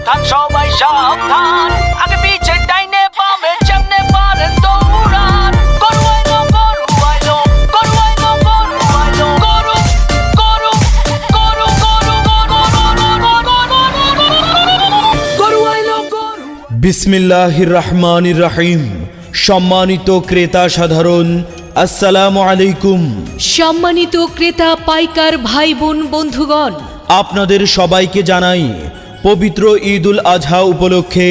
সাবধান সবাই সাবধান, আগে পিছে ডাইনে বামে যেমনে পারেন দৌড়ান। গরু আইলো গরু আইলো গরু আইলো গরু আইলো গরু গরু গরু গরু গরু আইলো গরু। বিসমিল্লাহির রহমানির রহিম। সম্মানিত ক্রেতা সাধারণ, আসসালামু আলাইকুম। সম্মানিত ক্রেতা পাইকার ভাই বোন বন্ধুগণ, আপনাদের সবাইকে জানাই পবিত্র ঈদুল আজহা উপলক্ষে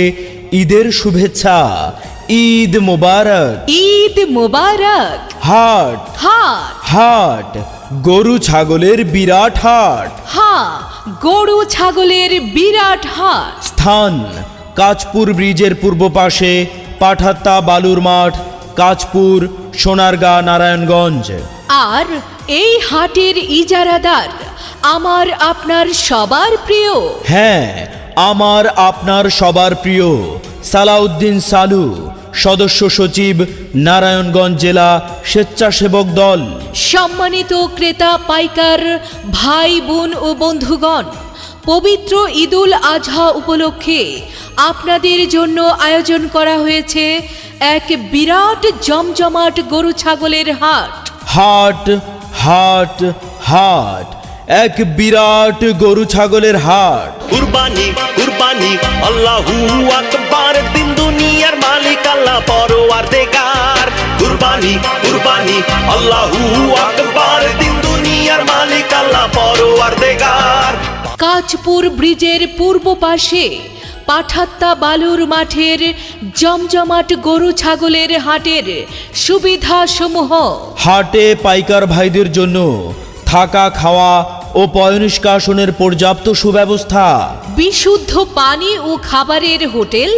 ঈদের শুভেচ্ছা। ঈদ মোবারক। ঈদ মোবারক। হাট হাট হাট গরু ছাগলের বিরাট হাট। গরু ছাগলের বিরাট হাট। স্থান কাঁচপুর ব্রিজের পূর্ব পাশে পাঠাত্তা বালুর মাঠ, কাঁচপুর, সোনারগাঁ, নারায়ণগঞ্জ। আর এই হাটের ইজারাদার আমার আপনার সবার প্রিয়, হ্যাঁ, আমার আপনার সবার প্রিয় সালাউদ্দিন সালু, সদস্য সচিব, নারায়ণগঞ্জ জেলা স্বেচ্ছাসেবক দল। সম্মানিত ক্রেতা পাইকার ভাই বোন ও বন্ধুগণ, পবিত্র ঈদুল আজহা উপলক্ষে আপনাদের জন্য আয়োজন করা হয়েছে এক বিরাট জমজমাট গরু ছাগলের হাট। হাট হাট হাট এক বিরাট গরু ছাগলের হাট। কুরবানি কুরবানি আল্লাহু আকবার, দিন দুনিয়ার মালিক আল্লাহ পরওয়ারদিগার। কুরবানি কুরবানি আল্লাহু আকবার, দিন দুনিয়ার মালিক আল্লাহ পরওয়ারদিগার। কাঁচপুর ব্রিজের পূর্ব পাশে পাঠাত্তা বালুর মাঠের জমজমাট গরু ছাগলের হাটের সুবিধা সমূহ। হাটে পাইকার ভাইদের জন্য থাকা, খাওয়া ও পয়ঃনিষ্কাশনের পর্যাপ্ত সুব্যবস্থা। বিশুদ্ধ পানি ও খাবারের হোটেল,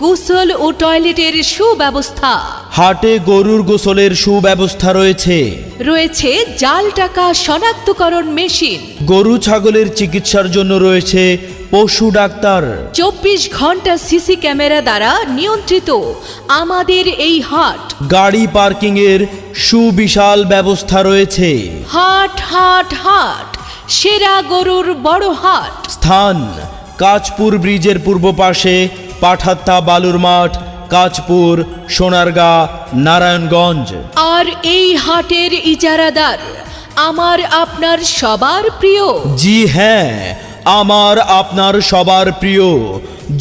গোসল ও টয়লেটের সুব্যবস্থা। হাটে গরুর গোসলের সুব্যবস্থা রয়েছে। রয়েছে জাল টাকা শনাক্তকরণ মেশিন। গরু ছাগলের চিকিৎসার জন্য রয়েছে পশু ডাক্তার। 24 ঘন্টা সিসি ক্যামেরা দ্বারা নিয়ন্ত্রিত আমাদের এই হাট। গাড়ি পার্কিং এর সুবিশাল ব্যবস্থা রয়েছে। হাট হাট হাট সেরা গরুর বড় হাট। স্থান কাঁচপুর ব্রিজের পূর্ব পাশে পাঠাত্তা বালুর মাঠ, কাঁচপুর, সোনারগাঁ, নারায়ণগঞ্জ। আর এই হাটের ইজারাদার আমার আপনার সবার প্রিয়। জি হ্যাঁ, আমার আপনার সবার প্রিয়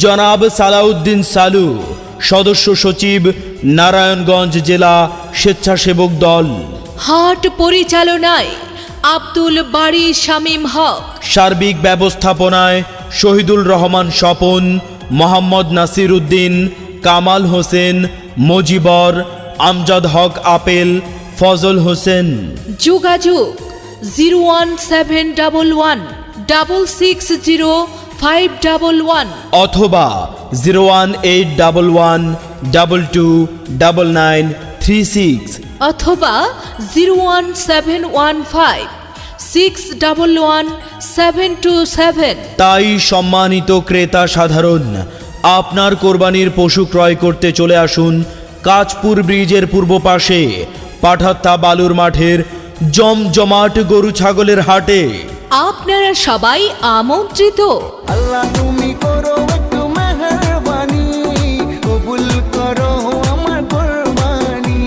জনাব সালাউদ্দিন সালু, সদস্য সচিব, নারায়ণগঞ্জ জেলা স্বেচ্ছাসেবক দল। হাট পরিচালনায় আব্দুল বারী শামীম হক। সার্বিক ব্যবস্থাপনায় শহীদুল রহমান স্বপন, মোহাম্মদ নাসির উদ্দিন, কামাল হোসেন, মজিবর, আমজাদ হক আপেল, ফজল হোসেন। যোগাযোগ 01711660511 অথবা 01811229936 অথবা 01715611727। তাই সম্মানিত ক্রেতা সাধারণ, আপনার কোরবানির পশু ক্রয় করতে চলে আসুন কাঁচপুর ব্রিজের পূর্ব পাশে পাঠাত্তা বালুর মাঠের জমজমাট গরু ছাগলের হাটে। আপনারা সবাই আমন্ত্রিত। আল্লাহ তুমি করো একটু মেহেরবানি, কবুল করো আমার কুরবানি।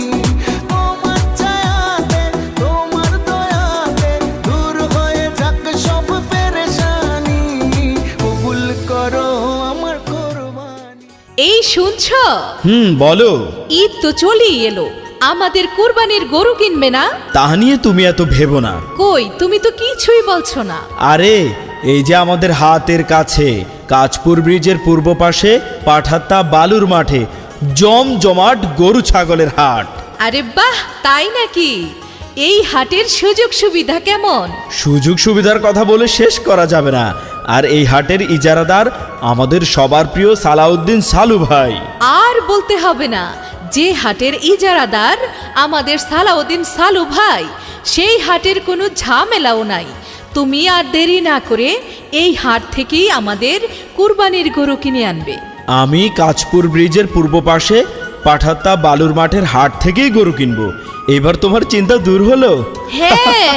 তোমার ছায়াতে, তোমার দয়াতে দূর হয়ে যাক সব পেরেশানি, কবুল করো আমার কুরবানি। এই শুনছো? বলো। ঈদ তো চলেই এলো, আমাদের কুরবানির গরু কিনবে না? তা নিয়ে তুমি এত ভেবো না। কই, তুমি তো কিছুই বলছো না। আরে, এই যে আমাদের হাতের কাছে কাঁচপুর ব্রিজের পূর্ব পাশে পাঠাত্তা বালুর মাঠে জমজমাট গরু ছাগলের হাট। আরে বাহ, তাই নাকি? এই হাটের সুযোগ সুবিধা কেমন? সুযোগ সুবিধার কথা বলে শেষ করা যাবে না। আর এই হাটের ইজারাদার আমাদের সবার প্রিয় সালাউদ্দিন সালু ভাই। আর বলতে হবে না, যে হাটের ইজারাদার আমাদের সালাউদ্দিন সালু ভাই, সেই হাটের কোনো ঝামেলাও নাই। তুমি আর দেরি না করে এই হাট থেকেই আমাদের কুরবানির গরু কিনে আনবে। আমি কাঁচপুর ব্রিজের পূর্ব পাশে পাঠাত্তা বালুর মাঠের হাট থেকেই গরু কিনবো। এবার তোমার চিন্তা দূর হলো? হ্যাঁ।